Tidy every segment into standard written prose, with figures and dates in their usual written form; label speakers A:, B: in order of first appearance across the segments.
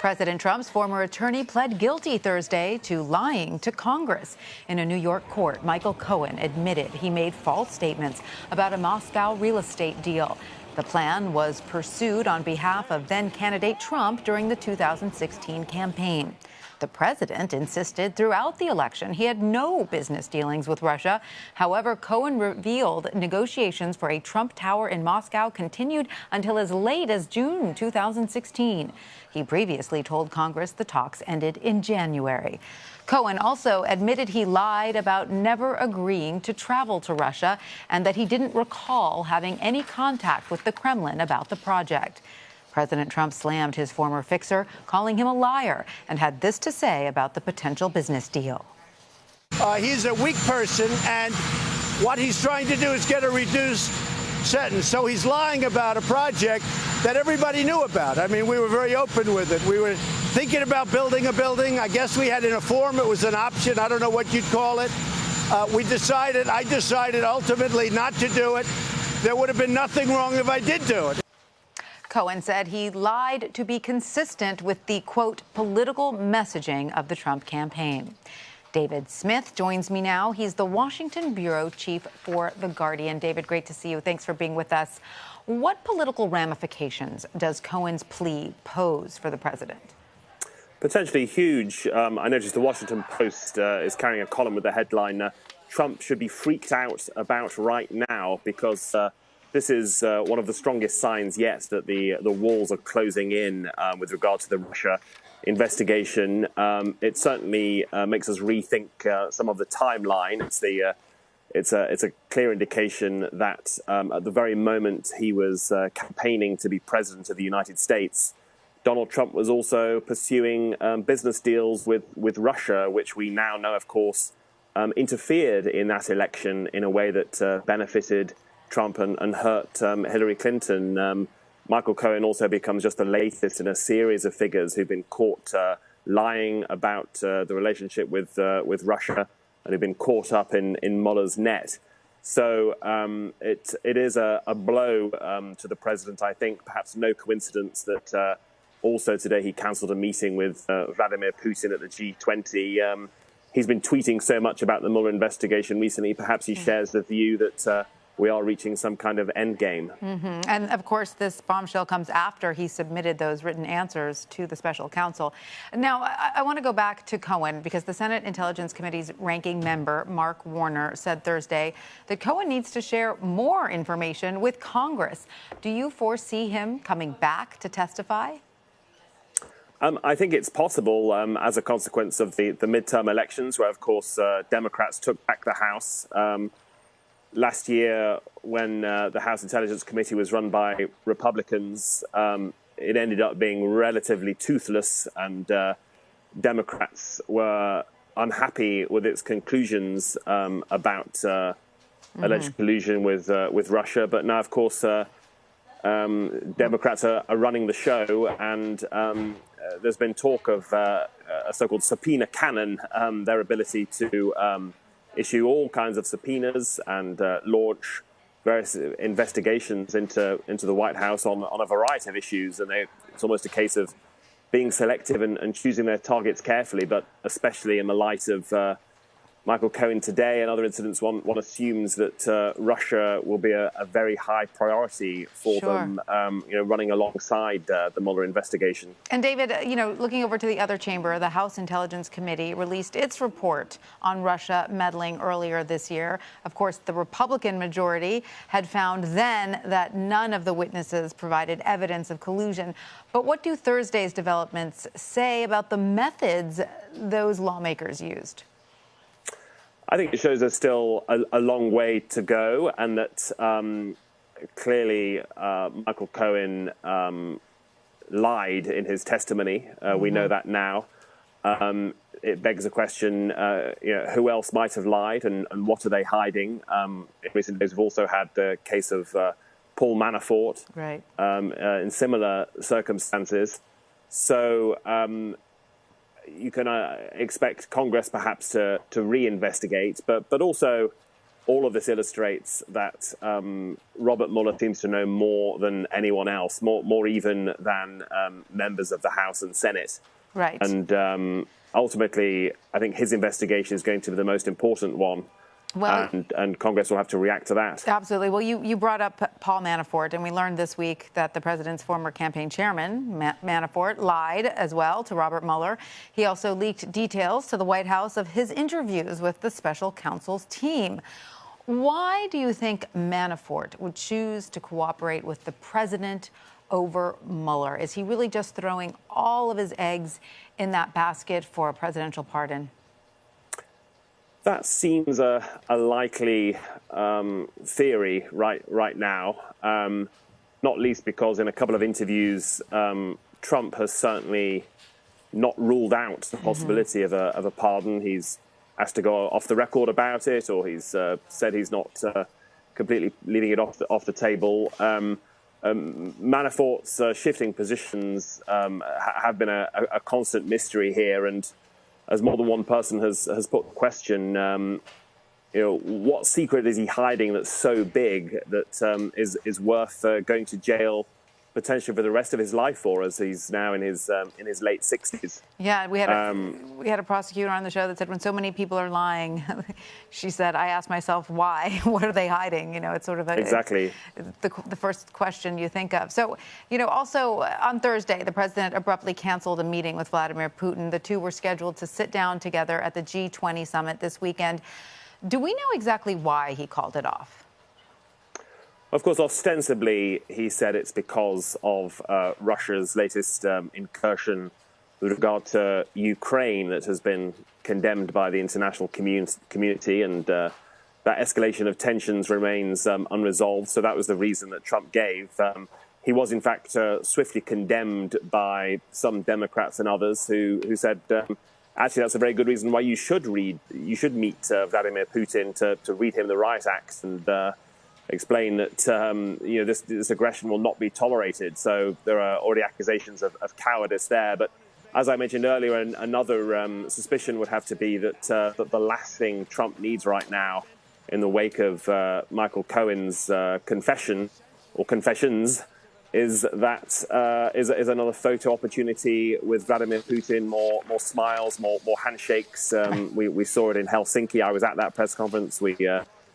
A: President Trump's former attorney pled guilty Thursday to lying to Congress. In a New York court, Michael Cohen admitted he made false statements about a Moscow real estate deal. The plan was pursued on behalf of then-candidate Trump during the 2016 campaign. The president insisted throughout the election he had no business dealings with Russia. However, Cohen revealed negotiations for a Trump Tower in Moscow continued until as late as June 2016. He previously told Congress the talks ended in January. Cohen also admitted he lied about never agreeing to travel to Russia and that he didn't recall having any contact with the Kremlin about the project. President Trump slammed his former fixer, calling him a liar, and had this to say about the potential business deal.
B: He's a weak person, and what he's trying to do is get a reduced sentence. So he's lying about a project that everybody knew about. I mean, we were very open with it. We were thinking about building a building. I guess we had in a form. It was an option. I don't know what you'd call it. I decided ultimately not to do it. There would have been nothing wrong if I did do it.
A: Cohen said he lied to be consistent with the, quote, political messaging of the Trump campaign. David Smith joins me now. He's the Washington bureau chief for The Guardian. David, great to see you. Thanks for being with us. What political ramifications does Cohen's plea pose for the president?
C: Potentially huge. I noticed the Washington Post is carrying a column with the headline, Trump should be freaked out about right now, because this is one of the strongest signs yet that the walls are closing in with regard to the Russia investigation. It certainly makes us rethink some of the timeline. It's a clear indication that at the very moment he was campaigning to be president of the United States, Donald Trump was also pursuing business deals with Russia, which we now know, of course, interfered in that election in a way that benefited Trump and hurt Hillary Clinton. Michael Cohen also becomes just the latest in a series of figures who've been caught lying about the relationship with Russia and who've been caught up in Muellers' net. So it is a blow to the president. I think perhaps no coincidence that also today he cancelled a meeting with Vladimir Putin at the G20. He's been tweeting so much about the Mueller investigation recently. Perhaps he shares the view that we are reaching some kind of end game.
A: And of course, this bombshell comes after he submitted those written answers to the special counsel. Now, I want to go back to Cohen because the Senate Intelligence Committee's ranking member, Mark Warner, said Thursday that Cohen needs to share more information with Congress. Do you foresee him coming back to testify?
C: I think it's possible as a consequence of the midterm elections, where, of course, Democrats took back the House. Last year, when the House Intelligence Committee was run by Republicans, it ended up being relatively toothless, and Democrats were unhappy with its conclusions about alleged collusion with Russia. But now, of course, Democrats are running the show, and there's been talk of a so-called subpoena cannon, their ability to issue all kinds of subpoenas and launch various investigations into the White House on a variety of issues. And it's almost a case of being selective and choosing their targets carefully, but especially in the light of Michael Cohen today and other incidents, one assumes that Russia will be a very high priority for them, running alongside the Mueller investigation.
A: And David, looking over to the other chamber, the House Intelligence Committee released its report on Russia meddling earlier this year. Of course, the Republican majority had found then that none of the witnesses provided evidence of collusion. But what do Thursday's developments say about the methods those lawmakers used?
C: I think it shows there's still a long way to go, and that clearly Michael Cohen lied in his testimony. We know that now. It begs the question, who else might have lied, and what are they hiding? In recent days, we've also had the case of Paul Manafort,
A: right,
C: in similar circumstances. So you can expect Congress perhaps to reinvestigate, but also all of this illustrates that Robert Mueller seems to know more than anyone else, more even than members of the House and Senate.
A: Right.
C: And ultimately, I think his investigation is going to be the most important one.
A: Well,
C: and Congress will have to react to that.
A: Absolutely. Well, you brought up Paul Manafort, and we learned this week that the president's former campaign chairman, Manafort, lied as well to Robert Mueller. He also leaked details to the White House of his interviews with the special counsel's team. Why do you think Manafort would choose to cooperate with the president over Mueller? Is he really just throwing all of his eggs in that basket for a presidential pardon?
C: That seems a likely theory right now, not least because in a couple of interviews, Trump has certainly not ruled out the possibility of a pardon. He's asked to go off the record about it, or he's said he's not completely leaving it off the table. Manafort's shifting positions have been a constant mystery here, and as more than one person has put the question, what secret is he hiding that's so big that is worth going to jail potentially for the rest of his life for, as he's now in his late 60s.
A: Yeah, we had a prosecutor on the show that said when so many people are lying, she said, I ask myself why. What are they hiding? It's sort of
C: exactly
A: the first question you think of. So, also on Thursday, the president abruptly canceled a meeting with Vladimir Putin. The two were scheduled to sit down together at the G20 summit this weekend. Do we know exactly why he called it off?
C: Of course, ostensibly, he said it's because of Russia's latest incursion with regard to Ukraine that has been condemned by the international community, and that escalation of tensions remains unresolved. So that was the reason that Trump gave. He was, in fact, swiftly condemned by some Democrats and others who said, actually, that's a very good reason why you should meet Vladimir Putin to read him the riot acts and explain that this aggression will not be tolerated. So there are already accusations of cowardice there. But as I mentioned earlier, another suspicion would have to be that the last thing Trump needs right now, in the wake of Michael Cohen's confession or confessions, is another photo opportunity with Vladimir Putin. More smiles, more handshakes. We saw it in Helsinki. I was at that press conference. We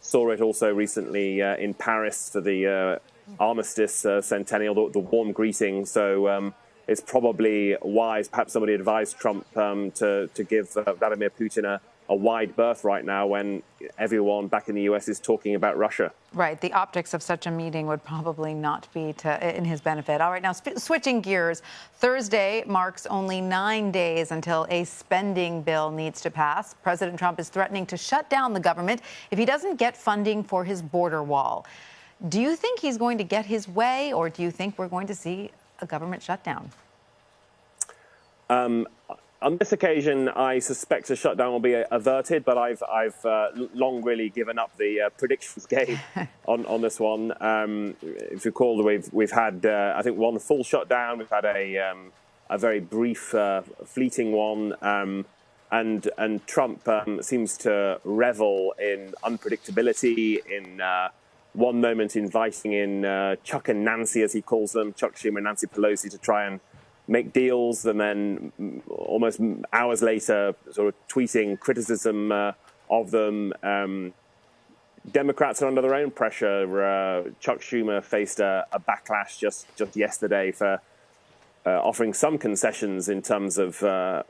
C: saw it also recently in Paris for the armistice centennial, the warm greeting. So it's probably wise, perhaps somebody advised Trump to give Vladimir Putin a wide berth right now when everyone back in the U.S. is talking about Russia.
A: Right. The optics of such a meeting would probably not be in his benefit. All right. Now, switching gears, Thursday marks only 9 days until a spending bill needs to pass. President Trump is threatening to shut down the government if he doesn't get funding for his border wall. Do you think he's going to get his way, or do you think we're going to see a government shutdown?
C: On this occasion, I suspect a shutdown will be averted, but I've long really given up the predictions game on this one. If you recall, we've had I think one full shutdown. We've had a very brief, fleeting one, and Trump seems to revel in unpredictability. In one moment, inviting in Chuck and Nancy, as he calls them, Chuck Schumer and Nancy Pelosi, to try and make deals, and then almost hours later, sort of tweeting criticism of them. Democrats are under their own pressure. Chuck Schumer faced a backlash just yesterday for offering some concessions in terms of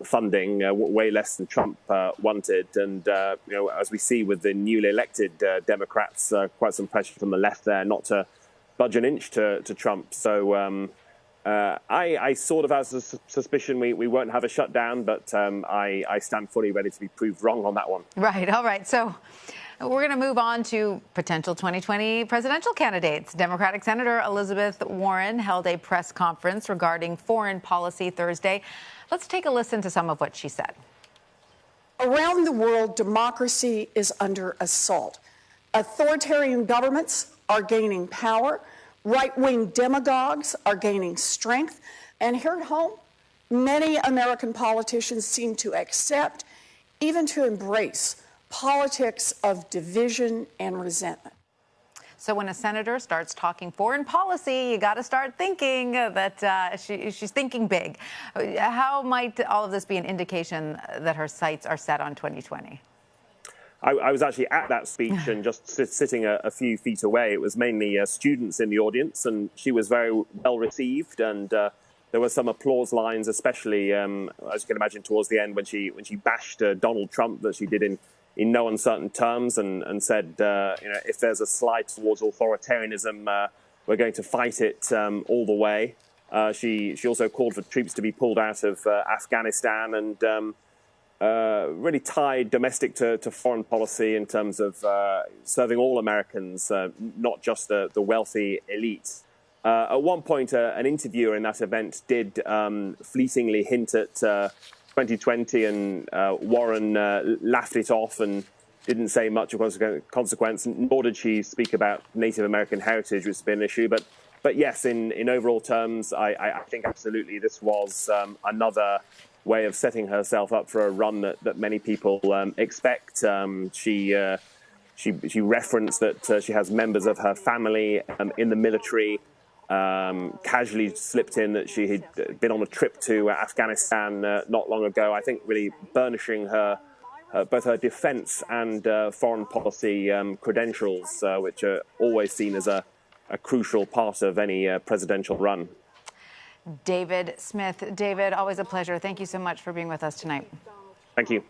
C: funding, way less than Trump wanted. And as we see with the newly elected Democrats, quite some pressure from the left there not to budge an inch to Trump. So I sort of have a suspicion we won't have a shutdown, but I stand fully ready to be proved wrong on that one.
A: Right. All right. So we're going to move on to potential 2020 presidential candidates. Democratic Senator Elizabeth Warren held a press conference regarding foreign policy Thursday. Let's take a listen to some of what she said.
D: Around the world, democracy is under assault. Authoritarian governments are gaining power. Right-wing demagogues are gaining strength. And here at home, many American politicians seem to accept, even to embrace, politics of division and resentment.
A: So when a senator starts talking foreign policy, you got to start thinking that she's thinking big. How might all of this be an indication that her sights are set on 2020?
C: I was actually at that speech and just sitting a few feet away. It was mainly students in the audience, and she was very well received. And there were some applause lines, especially, as you can imagine, towards the end when she bashed Donald Trump, that she did in no uncertain terms, and said, if there's a slide towards authoritarianism, we're going to fight it all the way. She also called for troops to be pulled out of Afghanistan, and really tied domestic to foreign policy in terms of serving all Americans, not just the wealthy elite. At one point, an interviewer in that event did fleetingly hint at 2020, and Warren laughed it off and didn't say much of consequence, nor did she speak about Native American heritage, which has been an issue. But yes, in overall terms, I think absolutely this was another way of setting herself up for a run that many people expect. She referenced that she has members of her family in the military. Casually slipped in that she had been on a trip to Afghanistan not long ago. I think really burnishing her both her defence and foreign policy credentials, which are always seen as a crucial part of any presidential run.
A: David Smith. David, always a pleasure. Thank you so much for being with us tonight.
C: Thank you.